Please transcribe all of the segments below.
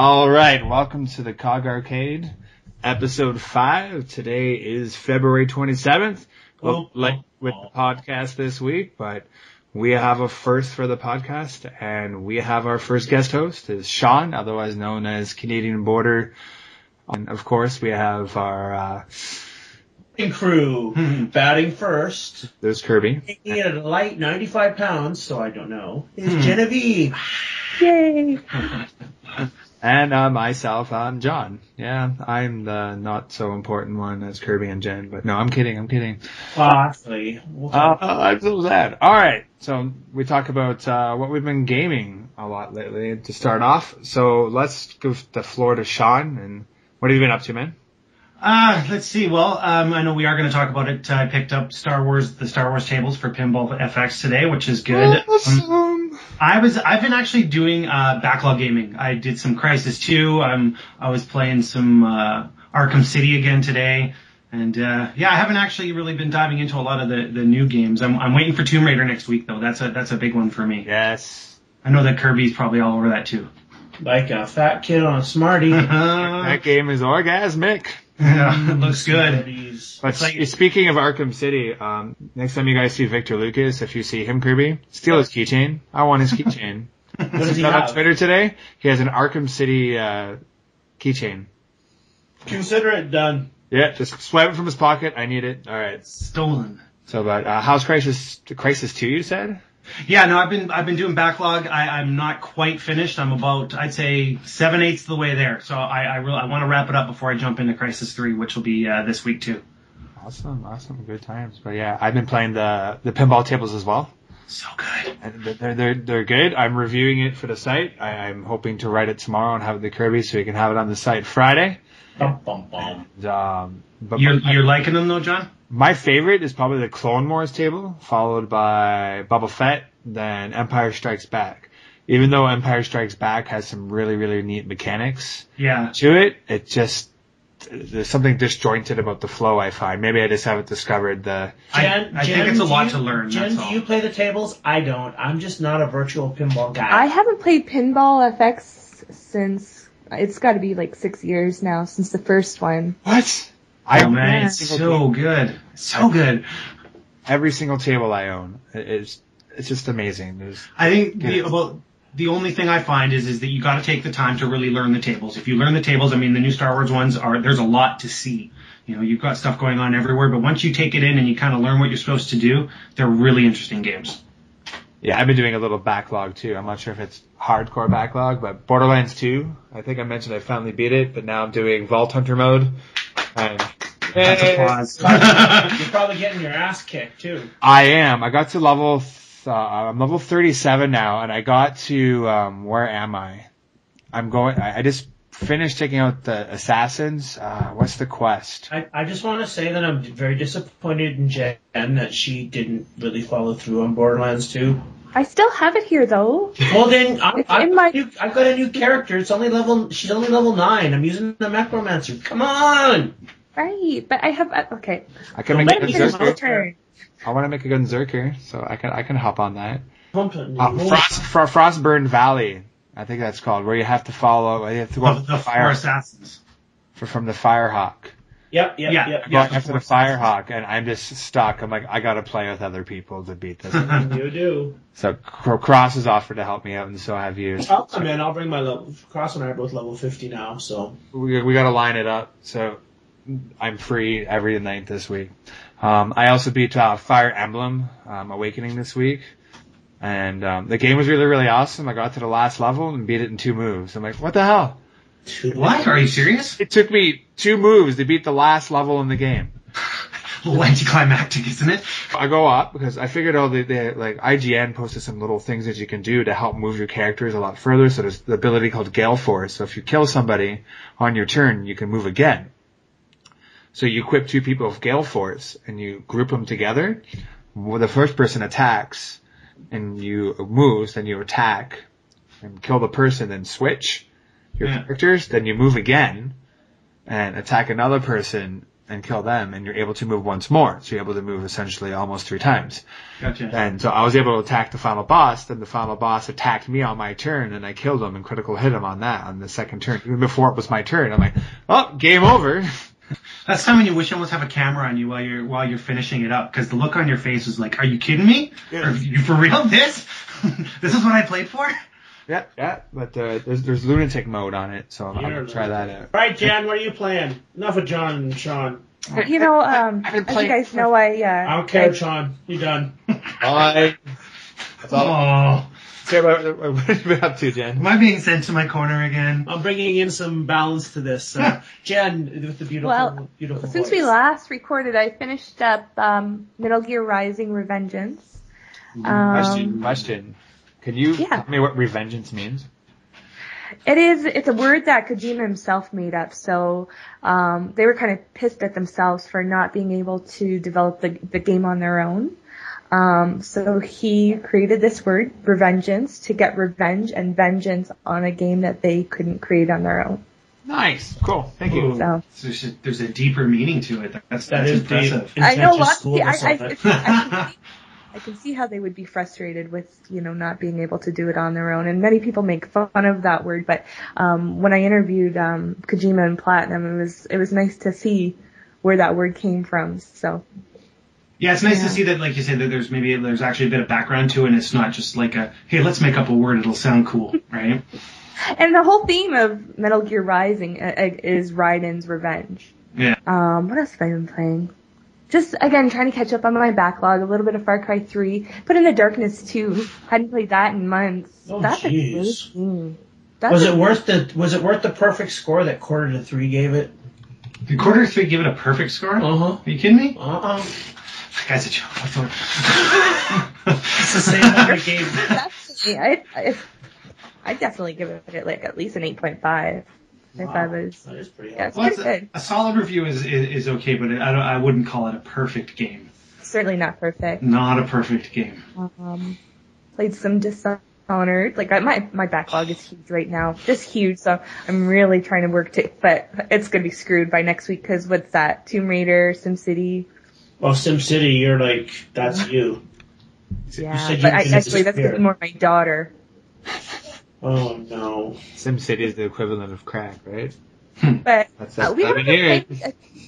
All right, welcome to the COG Arcade, episode 5. Today is February 27th. Late with the podcast this week, but we have a first for the podcast, and we have our first guest host is Sean, otherwise known as Canadian Border. And of course, we have our crew batting first. There's Kirby. Taking it at a light 95 pounds, so I don't know. Is Genevieve. Yay! And myself, I'm John. Yeah, I'm the not so important one as Kirby and Jen, but no, I'm kidding. I'm so sad. All right, so we talk about what we've been gaming a lot lately to start off. So let's give the floor to Sean. And what have you been up to, man? Let's see. Well, I know we are going to talk about it. I picked up the Star Wars tables for Pinball FX today, which is good. Awesome. I've been actually doing backlog gaming. I did some Crisis 2. I was playing some Arkham City again today, and I haven't actually really been diving into a lot of the new games. I'm waiting for Tomb Raider next week though. That's a big one for me. Yes. I know that Kirby's probably all over that too. Like a fat kid on a Smartie. That game is orgasmic. Yeah, it looks good. But speaking of Arkham City, next time you guys see Victor Lucas, if you see him, Kirby, steal his keychain. I want his keychain. What does he have? On Twitter today, he has an Arkham City keychain. Consider it done. Yeah, just swipe it from his pocket. I need it. All right. Stolen. So, but how's Crisis 2, you said? Yeah, no, I've been doing backlog. I'm not quite finished. I'm about, I'd say, 7/8 of the way there. So I want to wrap it up before I jump into Crisis 3, which will be this week too. Awesome, good times. But yeah, I've been playing the pinball tables as well. So good. And they're good. I'm reviewing it for the site. I'm hoping to write it tomorrow and have it to Kirby so we can have it on the site Friday. But you're liking them though, John? My favorite is probably the Clone Wars table, followed by Boba Fett, then Empire Strikes Back. Even though Empire Strikes Back has some really, really neat mechanics to it, there's something disjointed about the flow, I find. Maybe I just haven't discovered I think it's a lot to learn. Jen, do you play the tables? I don't. I'm just not a virtual pinball guy. I haven't played Pinball FX since, it's got to be like 6 years now, since the first one. What? Oh man, it's so good. So good. Every single table I own. It's just amazing. I think the only thing I find is that you got to take the time to really learn the tables. If you learn the tables, I mean, the new Star Wars ones there's a lot to see. You know, you've got stuff going on everywhere, but once you take it in and you kind of learn what you're supposed to do, they're really interesting games. Yeah, I've been doing a little backlog too. I'm not sure if it's hardcore backlog, but Borderlands 2, I think I mentioned I finally beat it, but now I'm doing Vault Hunter mode. And that's applause. You're probably getting your ass kicked too. I am. I got to I'm level 37 now, and I got to, where am I? I just finished taking out the assassins. What's the quest? I just want to say that I'm very disappointed in Jen that she didn't really follow through on Borderlands 2. I still have it here though. Well then, I've got a new character. She's only level 9. I'm using the Necromancer. Come on! Right, but I have, okay. I can make a good finish my Zerker. turn. I want to make a good Zerker, so I can hop on that. Frostburn Valley, I think that's called, where you have to go the Fire Assassins. From the Firehawk. Yep. Going after the Firehawk, and I'm just stuck. I'm like, I gotta play with other people to beat this. You do. So Cross has offered to help me out, and so have you. I'll come in. I'll bring my level. Cross and I are both level 50 now, so. We gotta line it up, so I'm free every night this week. I also beat Fire Emblem Awakening this week, and the game was really, really awesome. I got to the last level and beat it in 2 moves. I'm like, what the hell? What? Are you serious? It took me 2 moves to beat the last level in the game. A little anticlimactic, isn't it? I go up because I figured out that like IGN posted some little things that you can do to help move your characters a lot further. So there's the ability called Gale Force. So if you kill somebody on your turn, you can move again. So you equip 2 people with Gale Force and you group them together. Well, the first person attacks and you moves, then you attack and kill the person, then switch your characters. Then you move again and attack another person and kill them, and you're able to move once more. So you're able to move essentially almost 3 times. Gotcha. And so I was able to attack the final boss, then the final boss attacked me on my turn, and I killed him and critical hit him on the second turn. Even before it was my turn, I'm like, oh, game over. That's time when you wish you almost have a camera on you while you're finishing it up, because the look on your face was like, are you kidding me? Yeah. Are you for real? This is what I played for? Yeah, but there's lunatic mode on it, so I'm gonna try that out. Right, Jan, what are you playing? Enough of John and Sean. You know, as you guys know, I don't care, Sean. You done? Bye. That's all. Oh, Say what have you been up to, Jen? am I being sent to my corner again? I'm bringing in some balance to this. Jen, with the beautiful since voice. we last recorded, I finished up Metal Gear Rising: Revengeance. Question. Can you tell me what revengeance means? It's a word that Kojima himself made up, so they were kind of pissed at themselves for not being able to develop the game on their own. So he created this word, revengeance, to get revenge and vengeance on a game that they couldn't create on their own. Nice. Cool. Thank you. So There's a deeper meaning to it. That's Deep. impressive. I know Lots lots. I can see how they would be frustrated with, not being able to do it on their own. And many people make fun of that word, but when I interviewed Kojima and Platinum, it was nice to see where that word came from. So Yeah, it's nice to see that, like you said, that there's actually a bit of background to it, and it's not just like hey, let's make up a word, it'll sound cool, right? And the whole theme of Metal Gear Rising is Raiden's revenge. Yeah. What else have I been playing? Just, again, trying to catch up on my backlog, a little bit of Far Cry 3. Put in the Darkness 2. Hadn't played that in months. Oh, That's jeez. a great game. Was it worth the perfect score that Quarter to 3 gave it? Did Quarter 3 give it a perfect score? Uh-huh. Are you kidding me? Uh-uh. That guy's a joke. It's the same one that gave I'd definitely give it like at least an 8.5. If I was, that is pretty yeah, it's high. pretty good. A solid review is okay, but I wouldn't call it a perfect game. Certainly not perfect. Not a perfect game. Played some Dishonored. Like my backlog is huge right now, just huge. So I'm really trying to work but it's gonna be screwed by next week because what's that? Tomb Raider, SimCity. Well, SimCity, you're like, that's you. Yeah, You but actually that's gonna be more my daughter. Oh no. SimCity is the equivalent of crack, right? But we haven't been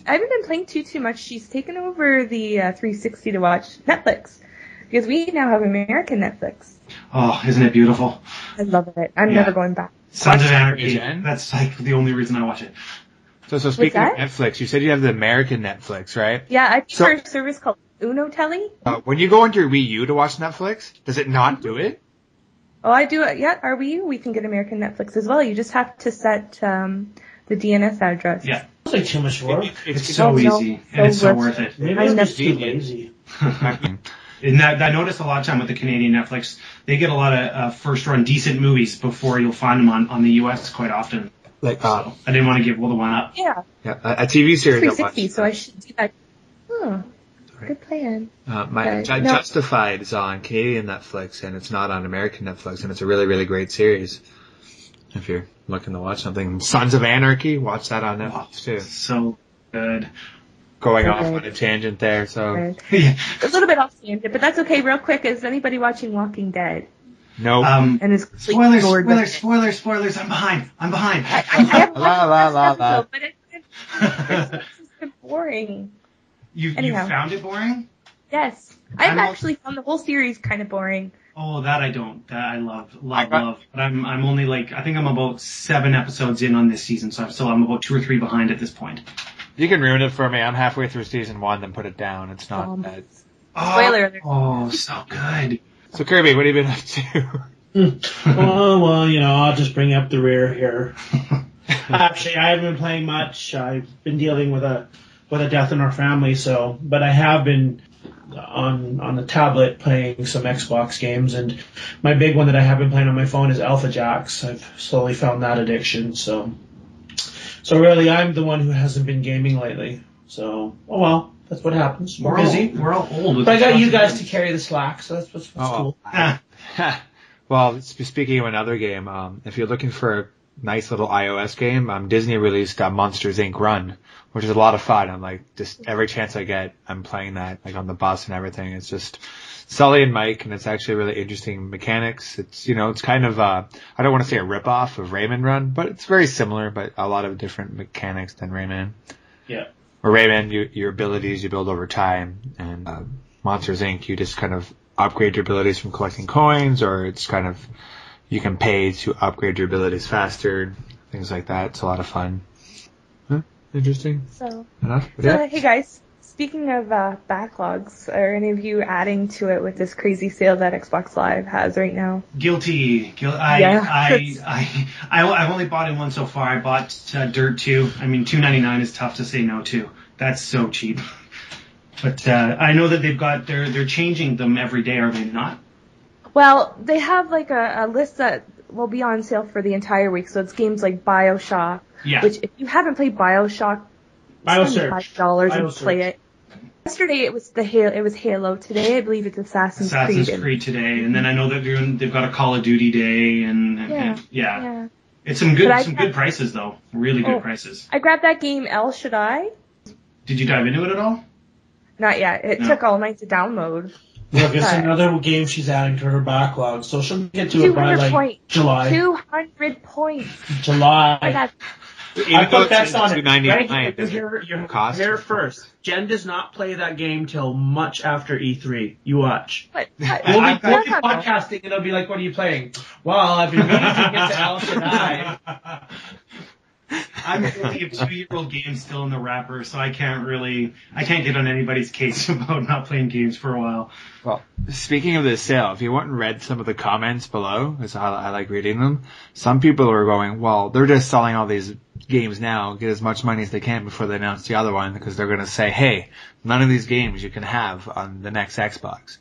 I haven't been playing too much. She's taken over the 360 to watch Netflix because we now have American Netflix. Oh, isn't it beautiful? I love it. I'm never going back. Sons of Anarchy. That's like the only reason I watch it. So speaking of Netflix, you said you have the American Netflix, right? Yeah, I think our service called Uno Telly. When you go into your Wii U to watch Netflix, does it not do it? Oh, I do it. Yeah, our Wii U, we can get American Netflix as well. You just have to set the DNS address. Yeah. It's like too much work. It's so easy, and it's so worth it. Maybe I'm just too lazy. And I noticed a lot of time with the Canadian Netflix, they get a lot of first-run decent movies before you'll find them on the US quite often. Like, so I didn't want to give Will the one up. Yeah. Yeah, a TV series. 360, so I should do that. Oh, good plan. Justified is on Canadian Netflix, and it's not on American Netflix, and it's a really, really great series. If you're looking to watch something, Sons of Anarchy, watch that on Netflix too. So good. Going off on a tangent there, so Yeah. A little bit off tangent, but that's okay. Real quick, is anybody watching Walking Dead? No. And is spoilers. I'm behind. I have la. but it's just been boring. You found it boring? Yes, I've actually found the whole series kind of boring. Oh, that I don't. That I love. But I'm only I think I'm about 7 episodes in on this season, so I'm about 2 or 3 behind at this point. You can ruin it for me. I'm halfway through season 1, then put it down. It's not bad. Spoiler alert. Oh, so good. So Kirby, what have you been up to? Well, I'll just bring up the rear here. Actually, I haven't been playing much. I've been dealing with a death in our family, but I have been on the tablet playing some Xbox games, and my big one that I have been playing on my phone is Alpha Jacks. I've slowly found that addiction, so really I'm the one who hasn't been gaming lately. So, oh well, that's what happens. We're busy. We're all old. But I got you guys to carry the slack, so that's what's cool. Well, speaking of another game, if you're looking for nice little iOS game. Disney released Monsters Inc. Run, which is a lot of fun. I'm like, just every chance I get, I'm playing that, like on the bus and everything. It's just Sully and Mike, and it's actually really interesting mechanics. It's, it's kind of, I don't want to say a rip-off of Rayman Run, but it's very similar, but a lot of different mechanics than Rayman. Yeah. Or Rayman, your abilities you build over time, and Monsters Inc., you just kind of upgrade your abilities from collecting coins, or it's kind of, you can pay to upgrade your abilities faster, things like that. It's a lot of fun. Huh? Interesting. So, Enough? Yeah. hey guys, speaking of backlogs, are any of you adding to it with this crazy sale that Xbox Live has right now? Guilty. I've only bought in one so far. I bought Dirt 2. I mean, $2.99 is tough to say no to. That's so cheap. But I know that they're changing them every day, are they not? Well, they have like a list that will be on sale for the entire week. So it's games like BioShock, which if you haven't played BioShock, spend $5 and play it. Yesterday it was Halo. Today I believe it's Assassin's Creed today, and then I know that they've got a Call of Duty day, and it's some good prices though, really good prices. I grabbed that game El Shaddai. Did you dive into it at all? Not yet. It took all night to download. Look, it's another game she's adding to her backlog, so she'll get to it by like July. 200 points. July. I put bets on it. Right here first. Jen does not play that game till much after E3. You watch. We'll be podcasting and it'll be like, what are you playing? Well, I've been meaning to get to El Shaddai. I'm guilty of 2-year-old games still in the wrapper, so I can't get on anybody's case about not playing games for a while. Well, speaking of this sale, if you went and read some of the comments below, because I like reading them, some people are going, well, they're just selling all these games now, get as much money as they can before they announce the other one, because they're going to say, hey, none of these games you can have on the next Xbox.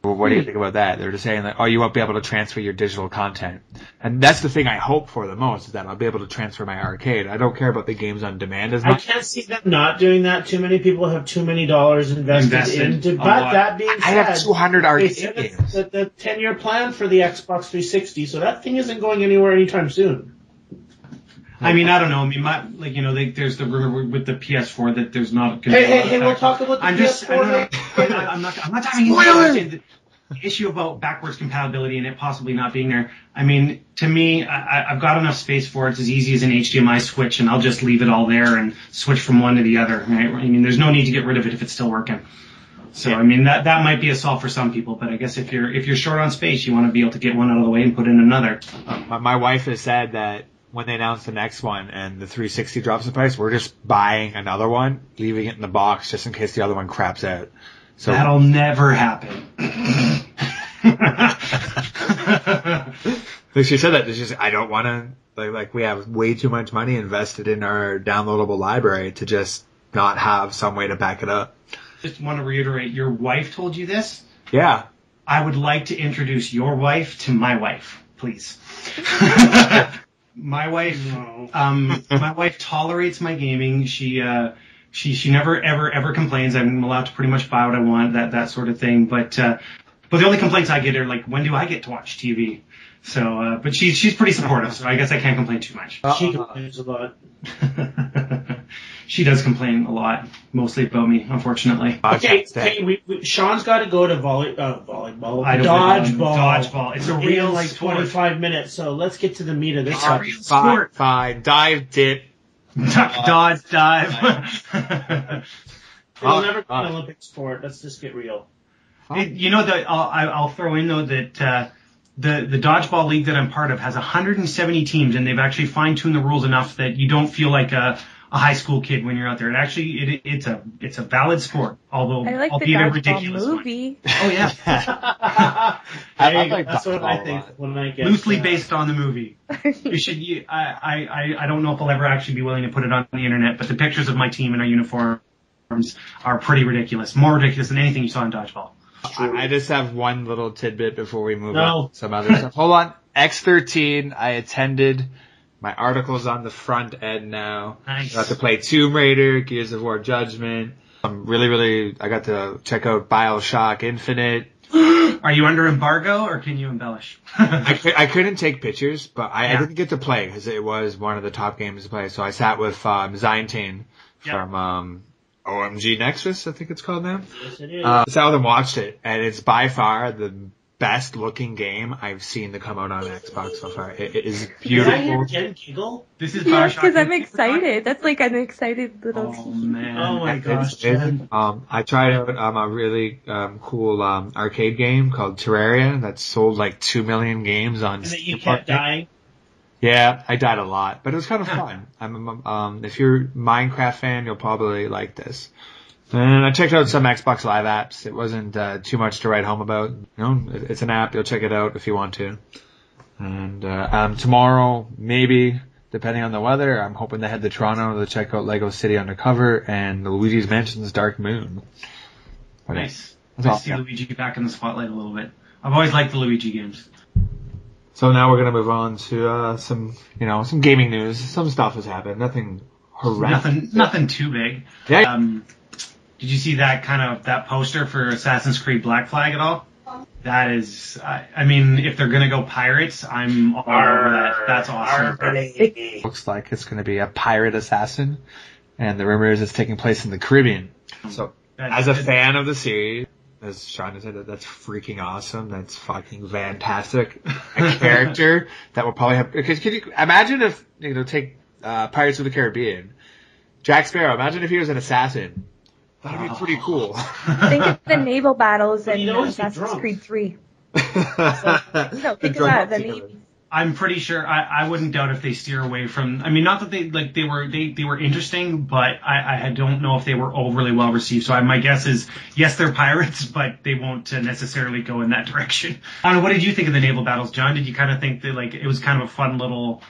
Well, what do you think about that? They're just saying that, oh, you won't be able to transfer your digital content. And that's the thing I hope for the most, is that I'll be able to transfer my arcade. I don't care about the games on demand as much. I can't see them not doing that. Too many people have too many dollars invested into. But that being said, I have 200 arcade games. The 10-year plan for the Xbox 360, so that thing isn't going anywhere anytime soon. I mean, I don't know. I mean, there's the rumor with the PS4 that there's not going to be Hey, we'll talk about the PS4. I'm not diving into the issue about backwards compatibility and it possibly not being there. I mean, to me, I've got enough space for it. It's as easy as an HDMI switch, and I'll just leave it all there and switch from one to the other. Right? I mean, there's no need to get rid of it if it's still working. So, I mean, that might be a solve for some people, but I guess if you're short on space, you want to be able to get one out of the way and put in another. My wife has said that when they announce the next one and the 360 drops in price, we're just buying another one, leaving it in the box just in case the other one craps out. So that'll never happen. Like she said that, it's just, I don't want to, like we have way too much money invested in our downloadable library to just not have some way to back it up. Just want to reiterate, your wife told you this? Yeah. I would like to introduce your wife to my wife, please. My wife, my wife tolerates my gaming. She never ever complains. I'm allowed to pretty much buy what I want, that sort of thing. But the only complaints I get are like, when do I get to watch TV? So, but she's pretty supportive, so I guess I can't complain too much. She complains a lot. She does complain a lot, mostly about me, unfortunately. Okay, Sean's got to go to volleyball. Dodgeball. It's a real like 25 minutes, so let's get to the meat of this sport. Fine. Dive, dip. Duck, dodge, dive. It'll never be an Olympic sport. Let's just get real. I'll throw in, though, that the dodgeball league that I'm part of has 170 teams, and they've actually fine-tuned the rules enough that you don't feel like a high school kid when you're out there. It's a valid sport, although albeit a ridiculous movie. One. Oh yeah. That's what I think when I get loosely based on the movie. You should. I don't know if I'll ever actually be willing to put it on the internet, but the pictures of my team in our uniforms are pretty ridiculous, more ridiculous than anything you saw in dodgeball. I just have one little tidbit before we move on to some other stuff. Hold on. X13, I attended. My article's on the front end now. Nice. I got to play Tomb Raider, Gears of War Judgment. I got to check out BioShock Infinite. Are you under embargo, or can you embellish? I couldn't take pictures, but I didn't get to play because it was one of the top games to play. So I sat with Zyntane from OMG Nexus, I think it's called now. Yes, it is. Sat with and watched it, and it's by far the best looking game I've seen to come out on Xbox so far. It is beautiful. Did I hear Jen giggle? This is Yes, Bioshock. because I'm excited. That's like an excited little Oh, tease. man. Oh my gosh, It's Jen. I tried out a really cool arcade game called Terraria that sold like 2 million games on And that you Steam kept Arcade. dying. Yeah, I died a lot, but it was kind of fun. If you're a Minecraft fan, you'll probably like this. And I checked out some Xbox Live apps. It wasn't too much to write home about. You know, it's an app. You'll check it out if you want to. And tomorrow, maybe, depending on the weather, I'm hoping to head to Toronto to check out Lego City Undercover and the Luigi's Mansion's Dark Moon. Nice. That's I all. see Luigi back in the spotlight a little bit. I've always liked the Luigi games. So now we're gonna move on to some gaming news. Some stuff has happened. Nothing horrendous. Nothing too big. Yeah. Did you see that poster for Assassin's Creed Black Flag at all? That is, I mean, if they're gonna go pirates, I'm all over that. That's awesome. Looks like it's gonna be a pirate assassin, and the rumor is it's taking place in the Caribbean. So, as a fan of the series, as Sean said, that's freaking awesome. That's fucking fantastic. A character that will probably have. Because can you imagine if take Pirates of the Caribbean, Jack Sparrow? Imagine if he was an assassin. That'd be pretty cool. Think of the naval battles in You'd always be Assassin's drunk. Creed 3. No, Think about the Navy. I'm pretty sure I wouldn't doubt if they steer away from. I mean, not that they were interesting, but I don't know if they were overly well received. So my guess is yes, they're pirates, but they won't necessarily go in that direction. I don't know. What did you think of the naval battles, John? Did you kind of think that it was kind of a fun little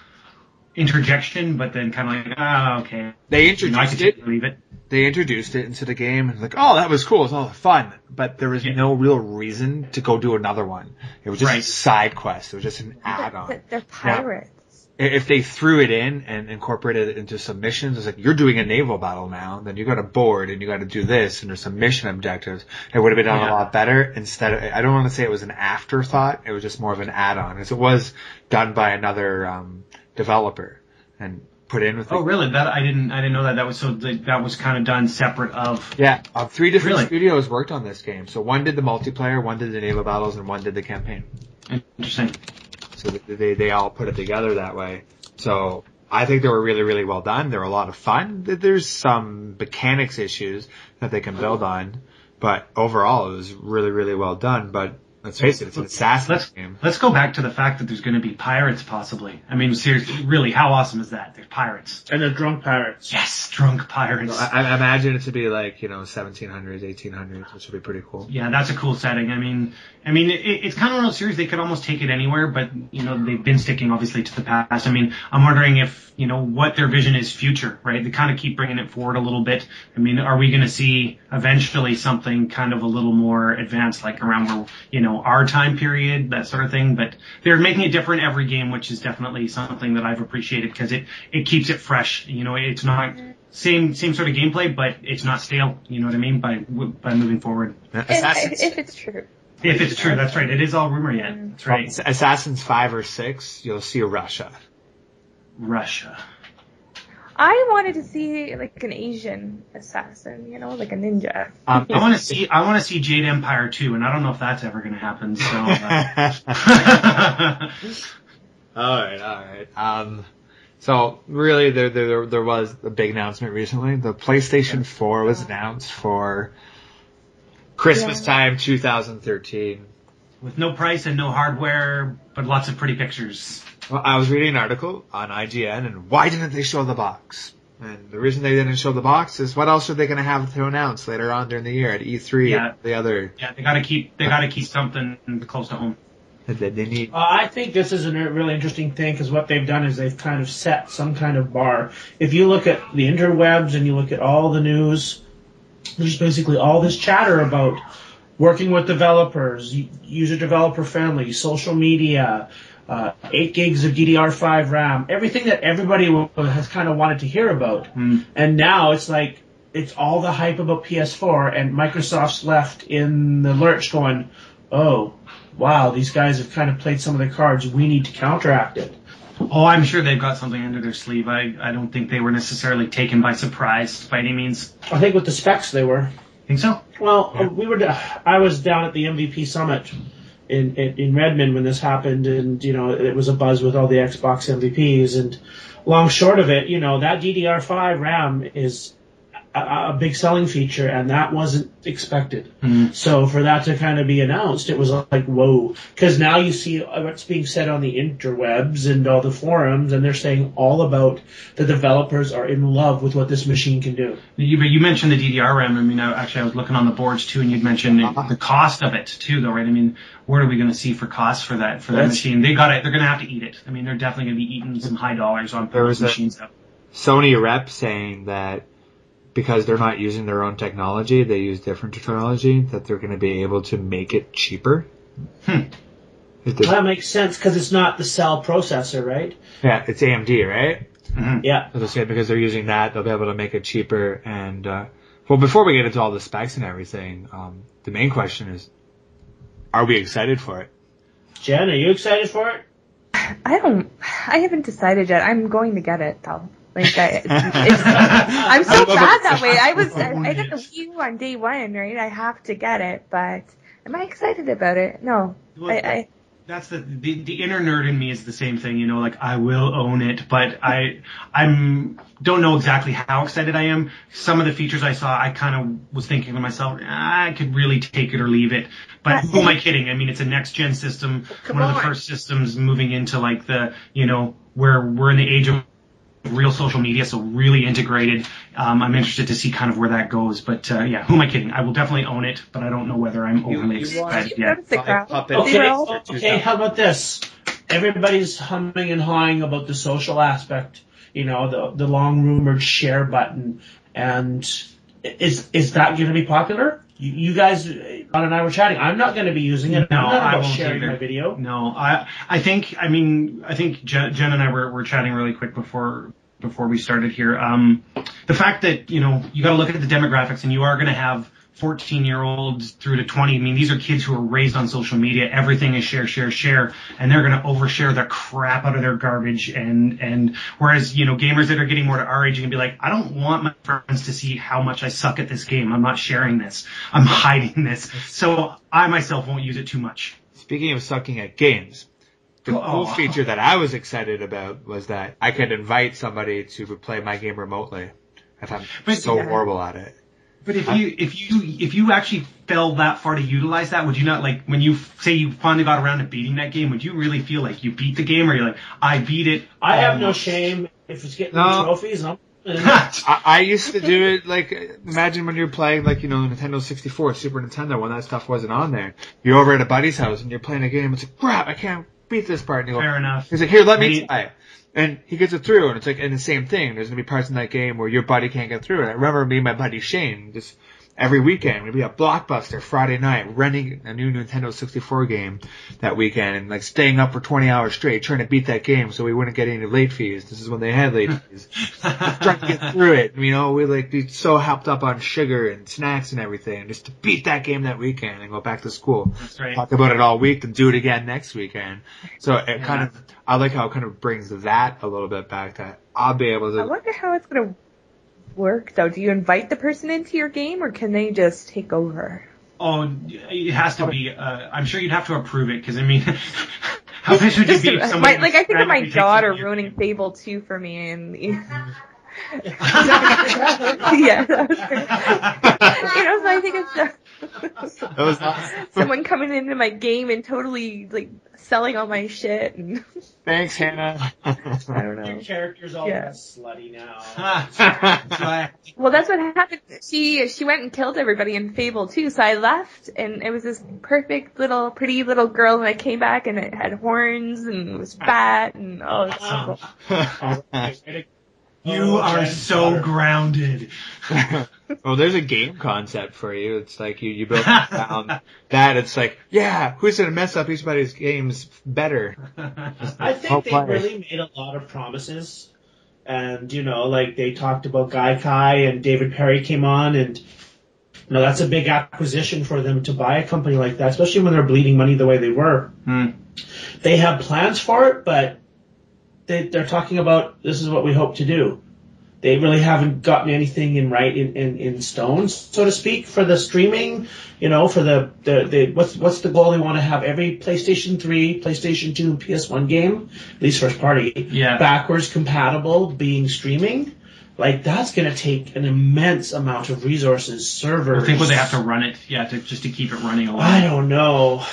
interjection, but then kind of like okay, They I introduced could it. leave it. They introduced it into the game and oh, that was cool. It was all fun, but there was no real reason to go do another one. It was just a side quest. It was just an add-on. They're pirates. Now, if they threw it in and incorporated it into some missions, it's like you're doing a naval battle now. Then you got a board and you got to do this, and there's some mission objectives. It would have been done a lot better. Instead of, I don't want to say it was an afterthought. It was just more of an add-on, as it was done by another developer and put in with. Oh, really? That I didn't know that. That was kind of done separate of. Yeah, 3 different studios worked on this game. So one did the multiplayer, one did the naval battles, and one did the campaign. Interesting. So they all put it together that way. So I think they were really, really well done. They were a lot of fun. There's some mechanics issues that they can build on, but overall it was really, really well done. But let's face it, it's an Assassin's game. Let's go back to the fact that there's going to be pirates possibly. I mean, seriously, really, how awesome is that? There's pirates. And they're drunk pirates. Yes, drunk pirates. I imagine it to be like 1700s, 1800s, which would be pretty cool. Yeah, that's a cool setting. I mean, it's kind of one of those series they could almost take it anywhere, but they've been sticking obviously to the past. I mean, I'm wondering if what their vision is future, right? They kind of keep bringing it forward a little bit. I mean, are we going to see eventually something kind of a little more advanced, like around where our time period, that sort of thing? But they're making it different every game, which is definitely something that I've appreciated because it keeps it fresh. It's not same sort of gameplay, but it's not stale. You know what I mean? By moving forward. If it's true. If it's true, that's right. It is all rumor yet. That's right. Assassins 5 or 6, you'll see Russia. I wanted to see like an Asian assassin, like a ninja. I want to see Jade Empire 2, and I don't know if that's ever going to happen. So. All right. So really, there was a big announcement recently. The PlayStation 4 was announced for Christmas time 2013. With no price and no hardware, but lots of pretty pictures. Well, I was reading an article on IGN, and why didn't they show the box? And the reason they didn't show the box is what else are they going to have to announce later on during the year at E3? Yeah. The other. Yeah, they got to keep something close to home. They need. I think this is a really interesting thing because what they've done is they've kind of set some kind of bar. If you look at the interwebs and you look at all the news, there's basically all this chatter about working with developers, user developer friendly, social media, 8 gigs of DDR5 RAM, everything that everybody has kind of wanted to hear about. And now it's like, it's all the hype about PS4 and Microsoft's left in the lurch going, oh, wow, these guys have kind of played some of the cards. We need to counteract it. Oh, I'm sure they've got something under their sleeve. I don't think they were necessarily taken by surprise by any means. I think with the specs they were. Think so? Well, I was down at the MVP Summit in Redmond when this happened, and it was a buzz with all the Xbox MVPs. And long short of it, that DDR5 RAM is a big selling feature, and that wasn't expected. Mm. So for that to kind of be announced, it was like, whoa. Because now you see what's being said on the interwebs and all the forums, and they're saying all about the developers are in love with what this machine can do. You mentioned the DDR RAM. I mean, I was looking on the boards too, and you'd mentioned the cost of it too, though, right? I mean, what are we going to see for costs for that machine? They're going to have to eat it. I mean, they're definitely going to be eating some high dollars on those machines. Sony rep saying that because they're not using their own technology, they use different technology, that they're going to be able to make it cheaper. That makes sense because it's not the cell processor, right? Yeah, it's AMD, right? Mm-hmm. Yeah. So they say because they're using that, they'll be able to make it cheaper. And well, before we get into all the specs and everything, the main question is, are we excited for it? Jen, are you excited for it? I haven't decided yet. I'm going to get it though. Like I'm so bad that way. I got the Wii U on day one, right? I have to get it, but am I excited about it? No. Well, that's the inner nerd in me is the same thing, like I will own it, but I'm don't know exactly how excited I am. Some of the features I saw, I kind of was thinking to myself, I could really take it or leave it. But who am I kidding? I mean, it's a next gen system, one of the first systems moving into like the, where we're in the age of real social media, so really integrated. I'm interested to see kind of where that goes, but who am I kidding? I will definitely own it, but I don't know whether I'm overly excited yet. Okay, how about this? Everybody's humming and hawing about the social aspect, the long rumored share button, and is that going to be popular? You guys, Ron and I were chatting. I'm not going to be using it. No, I won't sharing either. my video. No, I think Jen and I were chatting really quick before we started here. The fact that, you got to look at the demographics, and you are going to have 14-year-olds through to 20. I mean, these are kids who are raised on social media. Everything is share, and they're going to overshare the crap out of their garbage. And whereas, gamers that are getting more to our age are going to be like, I don't want my friends to see how much I suck at this game. I'm not sharing this. I'm hiding this. So I myself won't use it too much. Speaking of sucking at games, the cool feature that I was excited about was that I could invite somebody to play my game remotely if I'm horrible at it. But if you actually fell that far to utilize that, would you not, like, when you say you finally got around to beating that game, would you really feel like you beat the game, or you're like, I beat it? I have no shame if it's getting trophies. I used to do it, like, imagine when you're playing, like, Nintendo 64, Super Nintendo, when that stuff wasn't on there. You're over at a buddy's house and you're playing a game, it's like, crap, I can't beat this part. And you go, fair enough. He's like, here, let me try it. And he gets it through, and it's like, and the same thing. There's gonna be parts in that game where your buddy can't get through. And I remember me and my buddy Shane, just every weekend, we'd be at Blockbuster Friday night, renting a new Nintendo 64 game that weekend, and like staying up for 20 hours straight trying to beat that game so we wouldn't get any late fees. This is when they had late fees. Trying to get through it. We like be so hopped up on sugar and snacks and everything, just to beat that game that weekend and go back to school. That's right. Talk about it all week and do it again next weekend. So it kind of, I like how it kind of brings that a little bit back, that I'll be able to. I wonder how it's going to work, though. Do you invite the person into your game, or can they just take over? Oh, it has to be. I'm sure you'd have to approve it, because, I mean, how pissed would you be if somebody... I think of my daughter ruining Fable 2 for me, and... yeah, that was so I think it's someone coming into my game and totally, like, selling all my shit. And thanks, Hannah. I don't know. Your character's all slutty now. Well, that's what happened. She went and killed everybody in Fable 2, so I left, and it was this perfect pretty little girl, and I came back, and it had horns, and it was fat, and it's so cool. You are so grounded. Well, there's a game concept for you. It's like you build around that. It's like, who's going to mess up everybody's games better? I think they really made a lot of promises. And, like they talked about Guy Kai and David Perry came on, and No, that's a big acquisition for them to buy a company like that, especially when they're bleeding money the way they were. They have plans for it, but they're talking about this is what we hope to do. They really haven't gotten anything in stone, so to speak, for the streaming. For the what's the goal? They want to have every PlayStation 3, PlayStation 2, and PS1 game, at least first party, backwards compatible, being streaming. Like, that's going to take an immense amount of resources, servers. I think they have to run it, just to keep it running along. I don't know.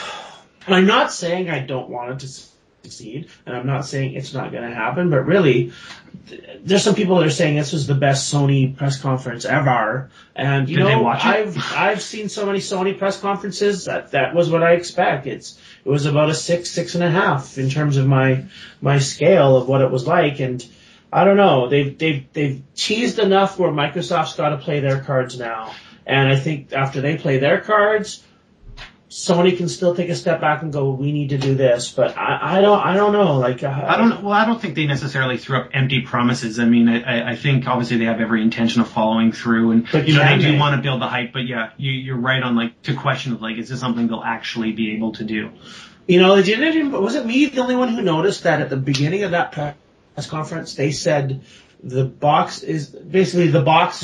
And I'm not saying I don't want it to succeed, and I'm not saying it's not going to happen, but really, there's some people that are saying this was the best Sony press conference ever. And, Did they watch it? I've seen so many Sony press conferences that was what I expect. It was about a 6.5 in terms of my scale of what it was like. And I don't know. They've teased enough where Microsoft's got to play their cards now. And I think after they play their cards, Sony can still take a step back and go, we need to do this. But I don't know. Like, I don't think they necessarily threw up empty promises. I mean, I think obviously they have every intention of following through, and they do want to build the hype. But yeah, you're right on, like, to question of, like, is this something they'll actually be able to do? Was it me the only one who noticed that at the beginning of that press conference they said the box is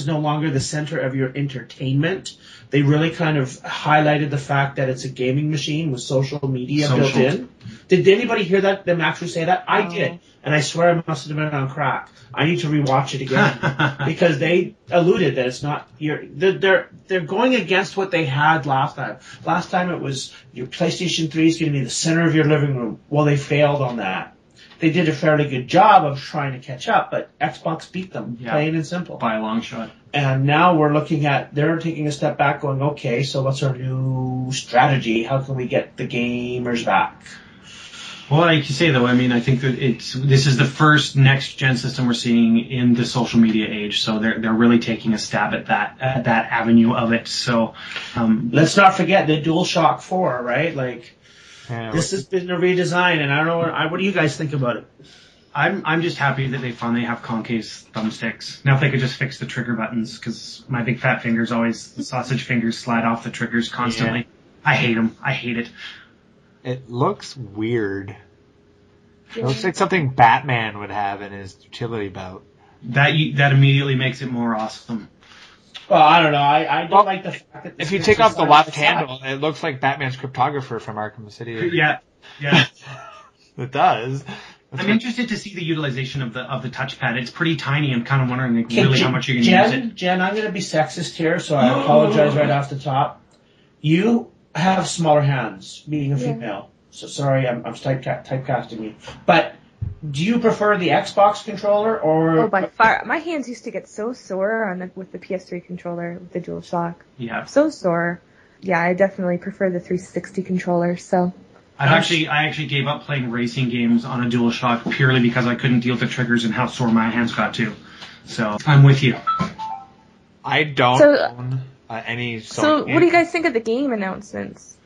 no longer the center of your entertainment. They really kind of highlighted the fact that it's a gaming machine with social media built in. Did anybody hear them actually say that? I did. And I swear I must have been on crack. I need to rewatch it again because they alluded that it's not they're going against what they had last time. Last time it was your PlayStation 3 is going to be the center of your living room. Well, they failed on that. They did a fairly good job of trying to catch up, but Xbox beat them, plain and simple. By a long shot. And now we're looking at, they're taking a step back going, okay, so what's our new strategy? How can we get the gamers back? Well, like you say, though, I mean, I think that this is the first next-gen system we're seeing in the social media age, so they're really taking a stab at that avenue of it. So let's not forget the DualShock 4, right? Like, this has been a redesign, and I don't know. What do you guys think about it? I'm just happy that they finally have concave thumbsticks. Now, if they could just fix the trigger buttons, because my big fat fingers the sausage fingers slide off the triggers constantly. Yeah. I hate them. I hate it. It looks weird. It looks like something Batman would have in his utility belt. That immediately makes it more awesome. Well, I don't know. I don't like the fact that... If you take off the left handle, it looks like Batman's cryptographer from Arkham City. Yeah. It does. I'm interested to see the utilization of the touchpad. It's pretty tiny. I'm kind of wondering really how much you're going to use it. Jen, I'm going to be sexist here, so I apologize right off the top. You have smaller hands, being a female. So sorry, I'm typecasting you. But do you prefer the Xbox controller or? Oh, by far. My hands used to get so sore with the PS3 controller with the DualShock. Yeah. So sore. Yeah, I definitely prefer the 360 controller. So. I actually gave up playing racing games on a DualShock purely because I couldn't deal with the triggers and how sore my hands got too. So I'm with you. I don't own any. So what do you guys think of the game announcements?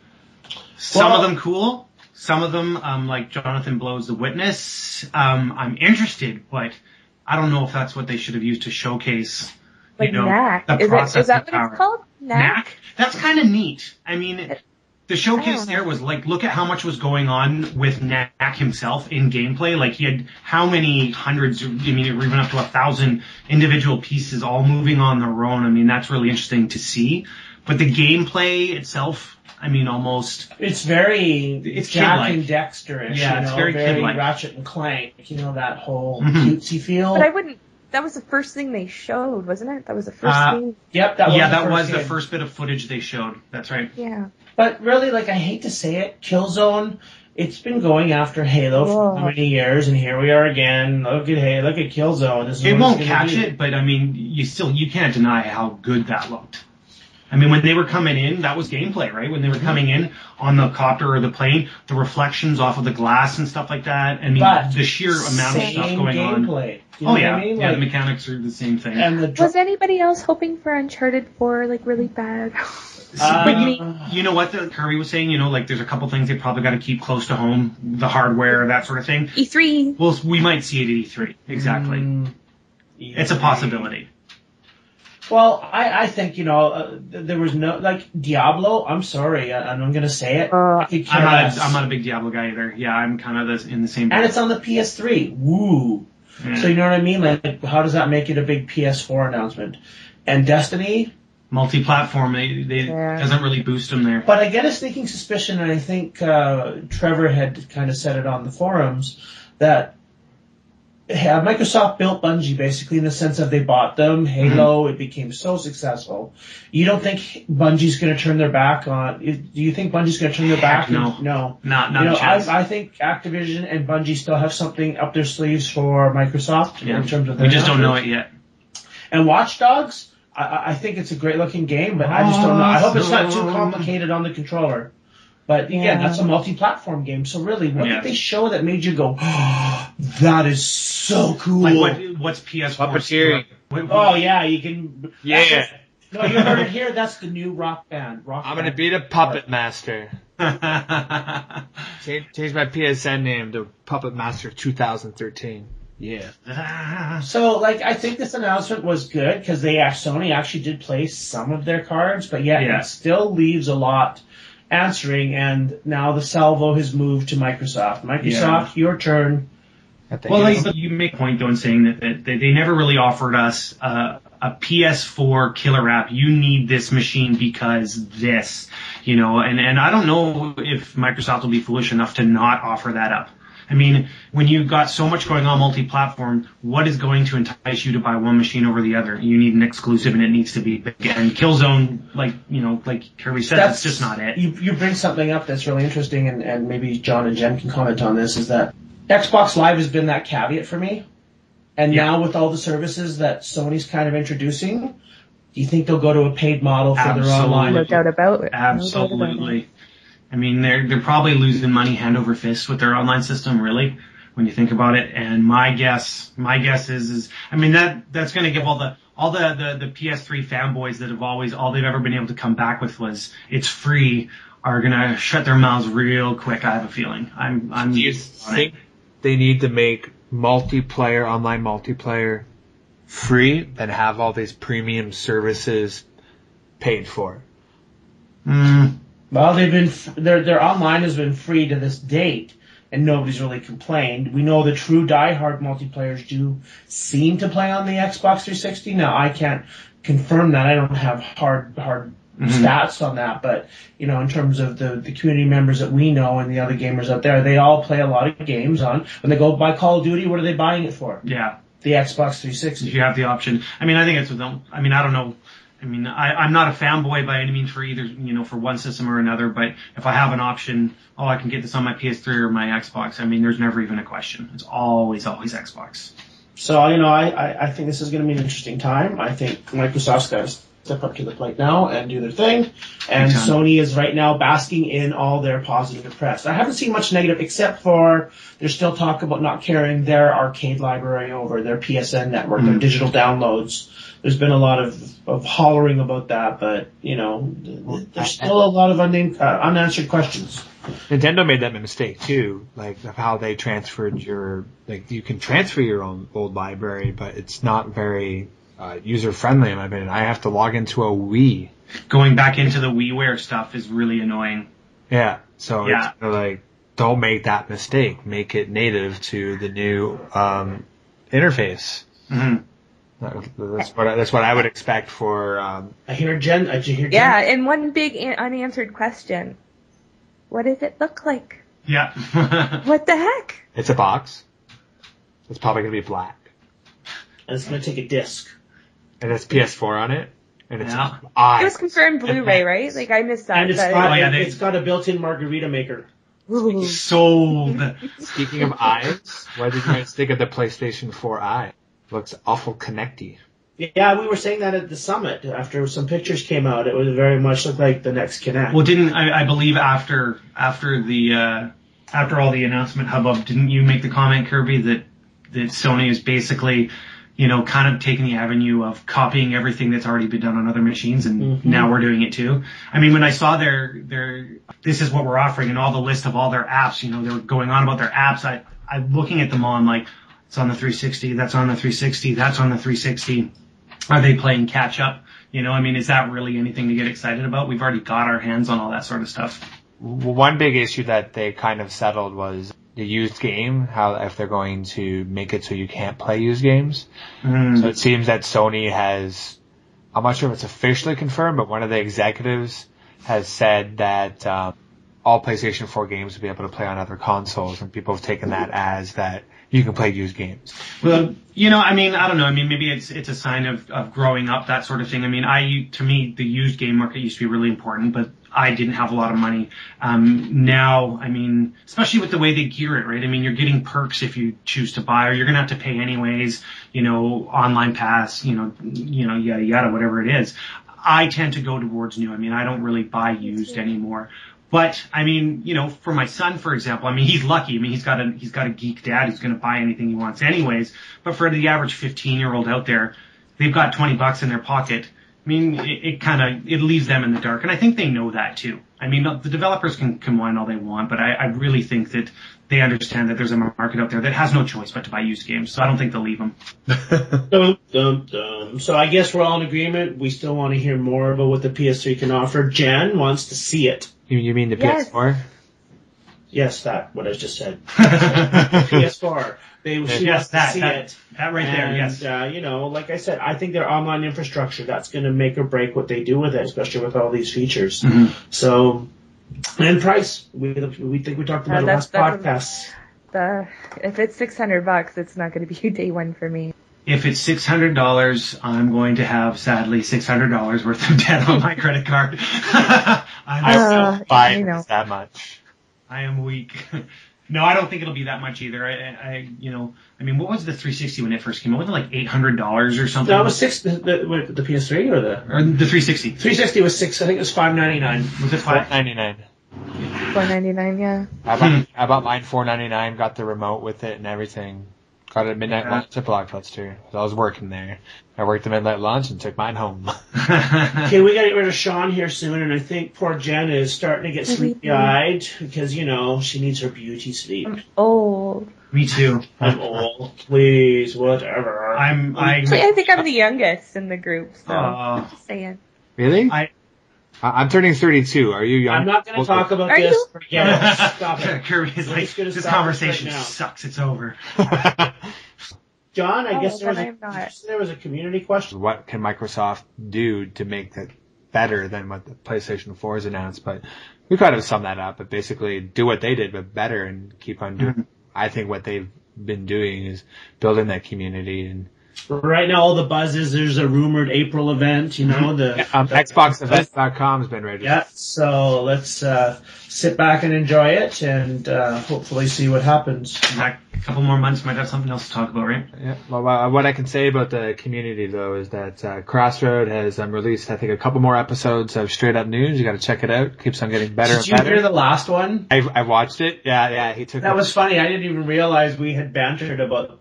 Some of them cool. Some of them, like Jonathan Blow's The Witness, I'm interested, but I don't know if that's what they should have used to showcase, like NAC. the processing is that power. What it's called? NAC? That's kind of neat. I mean, the showcase there was like, look at how much was going on with NAC himself in gameplay. Like, he had how many hundreds, or even up to 1,000 individual pieces all moving on their own. I mean, that's really interesting to see. But the gameplay itself, I mean, almost... It's Jack and Dexter-ish, yeah, it's very kid-like. Ratchet and Clank, that whole cutesy feel. But I wouldn't... That was the first thing they showed, wasn't it? That was the first thing... Yep, that was the first bit of footage they showed. That's right. Yeah. But really, like, I hate to say it, Killzone, it's been going after Halo for so many years, and here we are again. Look at Killzone. It won't catch it, but I mean, you can't deny how good that looked. I mean, when they were coming in, that was gameplay, right? When they were coming in on the copter or the plane, the reflections off of the glass and stuff like that. I mean, the sheer amount of stuff going gameplay. on. Oh, yeah. I mean? Yeah, the mechanics are the same thing. And was anybody else hoping for Uncharted 4, like, really bad? But you know what Kirby was saying? Like, there's a couple things they probably got to keep close to home, the hardware, that sort of thing. E3. Well, we might see it at E3. Exactly. E3. It's a possibility. Well, I think, there was no, like, Diablo, I'm sorry, and I'm going to say it. I could care less. I'm not a big Diablo guy either. Yeah, I'm kind of in the same boat. And it's on the PS3. Woo. Yeah. So you know what I mean? Like, how does that make it a big PS4 announcement? And Destiny? Multi-platform, they doesn't really boost them there. But I get a sneaking suspicion, and I think Trevor had kind of said it on the forums, that Microsoft built Bungie basically in the sense of they bought them. Halo, it became so successful. You don't think Bungie's going to turn their back on? Do you think Bungie's going to turn their back? No. No. Not a chance. I think Activision and Bungie still have something up their sleeves for Microsoft in terms of their we just don't know it yet. And Watch Dogs, I think it's a great looking game, but I just don't know. I hope it's not too complicated on the controller. But again, that's a multi-platform game. So really, what did they show that made you go, oh, that is so cool? Like what's PS4? Puppeteering. Oh yeah, you can. Yeah. No, you heard it here. That's the new rock band. I'm gonna be the Puppet Master. Change my PSN name to Puppet Master 2013. Yeah. So, I think this announcement was good because Sony actually did play some of their cards, but it still leaves a lot answering, and now the salvo has moved to Microsoft. Microsoft, your turn. Well, you make a point, though, in saying that they never really offered us a PS4 killer app. You need this machine because this, and I don't know if Microsoft will be foolish enough to not offer that up. I mean, when you've got so much going on multi-platform, what is going to entice you to buy one machine over the other? You need an exclusive, and it needs to be big. And Killzone, like Kirby said, that's just not it. You bring something up that's really interesting, and maybe John and Jen can comment on this, is that Xbox Live has been that caveat for me. And now with all the services that Sony's kind of introducing, do you think they'll go to a paid model for their online? No doubt about it. Absolutely. No doubt about it. I mean, they're probably losing money hand over fist with their online system, really, when you think about it. And my guess is, I mean, that's going to give all the PS3 fanboys that have all they've ever been able to come back with was it's free, are going to shut their mouths real quick. I have a feeling. Do you think they need to make online multiplayer free and have all these premium services paid for? Well, their online has been free to this date, and nobody's really complained. We know the true diehard multiplayers do seem to play on the Xbox 360. Now, I can't confirm that. I don't have hard stats on that, but in terms of the community members that we know and the other gamers out there, they all play a lot of games on. When they go buy Call of Duty, what are they buying it for? Yeah, the Xbox 360. If you have the option, I mean, I think it's with them. I mean, I don't know. I mean, I'm not a fanboy by any means for either, for one system or another, but if I have an option, I can get this on my PS3 or my Xbox, I mean, there's never even a question. It's always Xbox. So, I think this is going to be an interesting time. I think Microsoft's got to step up to the plate now and do their thing, and Sony is right now basking in all their positive press. I haven't seen much negative, except for there's still talk about not carrying their arcade library over, their PSN network, their digital downloads. There's been a lot of hollering about that, but, there's still a lot of unanswered questions. Nintendo made that mistake too, like of how they transferred you can transfer your own old library, but it's not very user-friendly in my opinion. I have to log into a Wii. Going back into the WiiWare stuff is really annoying. Yeah, so it's don't make that mistake. Make it native to the new interface. Mm-hmm. That's what I would expect for. I hear Jen. Yeah, and one big unanswered question: what does it look like? Yeah. What the heck? It's a box. It's probably gonna be black. And it's gonna take a disc. And it's PS4 on it. And it's eyes. It was confirmed Blu-ray, right? Like I missed that. And it's got a built-in margarita maker. Ooh. Sold. Speaking of eyes, what did you guys think of the PlayStation 4 Eye? Looks awful connecty. Yeah, we were saying that at the summit after some pictures came out. It would very much look like the next Kinect. Well, didn't I believe after all the announcement hubbub, didn't you make the comment, Kirby, that Sony is basically, kind of taking the avenue of copying everything that's already been done on other machines, and now we're doing it too. I mean, when I saw their this is what we're offering and all the list of all their apps, they were going on about their apps. I'm looking at them all, I'm like, it's on the 360, that's on the 360, that's on the 360. Are they playing catch up? You know, I mean, is that really anything to get excited about? We've already got our hands on all that sort of stuff. One big issue that they kind of settled was the used game, how if they're going to make it so you can't play used games. So it seems that Sony has, I'm not sure if it's officially confirmed, but one of the executives has said that all PlayStation 4 games will be able to play on other consoles, and people have taken that as that you can play used games. Well, you know, I mean, I don't know. I mean, maybe it's a sign of growing up, that sort of thing. I mean, to me, the used game market used to be really important, but I didn't have a lot of money. Now, I mean, especially with the way they gear it, right? I mean, you're getting perks if you choose to buy, or you're going to have to pay anyways, you know, online pass, you know, yada, yada, whatever it is. I tend to go towards new. I mean, I don't really buy used anymore. But I mean, you know, for my son, for example, I mean, he's lucky. I mean, he's got a geek dad who's going to buy anything he wants anyways. But for the average 15-year-old out there, they've got $20 in their pocket. I mean, it leaves them in the dark. And I think they know that too. I mean, the developers can whine all they want, but I really think that they understand that there's a market out there that has no choice but to buy used games. So I don't think they'll leave them. So I guess we're all in agreement. We still want to hear more about what the PS3 can offer. Jen wants to see it. You mean the Yes. PS4? Yes, what I just said. PS4. She wants to see it. That right there, yes. You know, like I said, I think their online infrastructure, that's going to make or break what they do with it, especially with all these features. Mm-hmm. So, and price. We think we talked about it last podcast. If it's $600, it's not going to be day one for me. If it's $600, I'm going to have, sadly, $600 worth of debt on my credit card. I will buy it that much. I am weak. No, I don't think it'll be that much either. I mean, what was the 360 when it first came out? Was it like $800 or something? No, it was the PS3 or the 360. 360 was $6. I think it was $599. Was it $599? $499, yeah. I bought mine $499. Got the remote with it and everything. Got it at midnight lunch at Blockbuster. So I was working there. I worked the midnight lunch and took mine home. Okay, we got to get rid of Sean here soon, and I think poor Jen is starting to get sleepy-eyed because, you know, she needs her beauty sleep. I'm old. Me too. I'm old. Please, whatever. I think I'm the youngest in the group, so just saying. Really? I'm turning 32. Are you young? I'm not going to talk about this. Forget it. Stop it. Kirby's like, this conversation sucks. It's over. John, I guess there was a community question. What can Microsoft do to make that better than what the PlayStation 4 has announced? But we kind of sum that up. But basically, do what they did, but better, and keep on doing. Mm-hmm. I think what they've been doing is building that community. And right now, all the buzz is there's a rumored April event. You know, XboxEvent.com has been registered. Yeah, so let's sit back and enjoy it, and hopefully see what happens. A couple more months, might have something else to talk about, right? Yeah. Well, what I can say about the community, though, is that Crossroad has released, I think, a couple more episodes of Straight Up News. You got to check it out. Keeps on getting better and better. Did you hear the last one? I watched it. Yeah. That was funny. I didn't even realize we had bantered about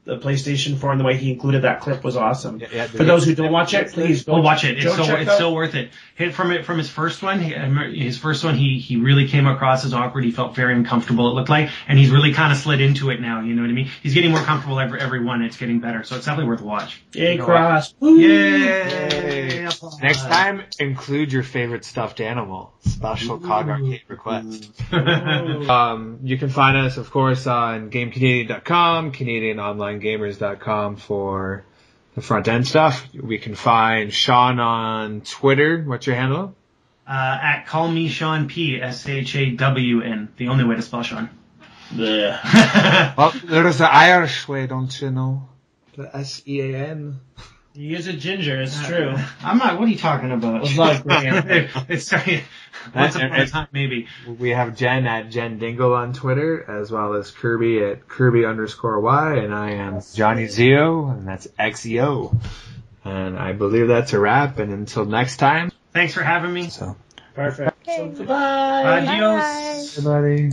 the PlayStation 4, and the way he included that clip was awesome. Yeah, for those who don't watch it, please go watch it. It's so worth it. From his first one, he really came across as awkward. He felt very uncomfortable, it looked like, and he's really kind of slid into it now. You know what I mean? He's getting more comfortable every one. It's getting better, so it's definitely worth a watch. Yay, Cross! Yay! Next time, include your favorite stuffed animal. Special COG arcade request. You can find us, of course, on GameCanadian.com, CanadianOnlineGamers.com for the front end stuff. We can find Sean on Twitter. What's your handle? At Call Me Sean P, SHAWN. The only way to spell Sean. Well, there's the Irish way, don't you know? The SEAN. He is a ginger, it's true. I'm not, what are you talking about? It's like, it's sorry. Once upon a time, maybe. We have Jen at Jen Dingle on Twitter, as well as Kirby at Kirby_Y, and I am Johnny Zio, and that's XEO. And I believe that's a wrap, and until next time. Thanks for having me. So. Perfect. Okay. So, goodbye. Adios. Bye, everybody.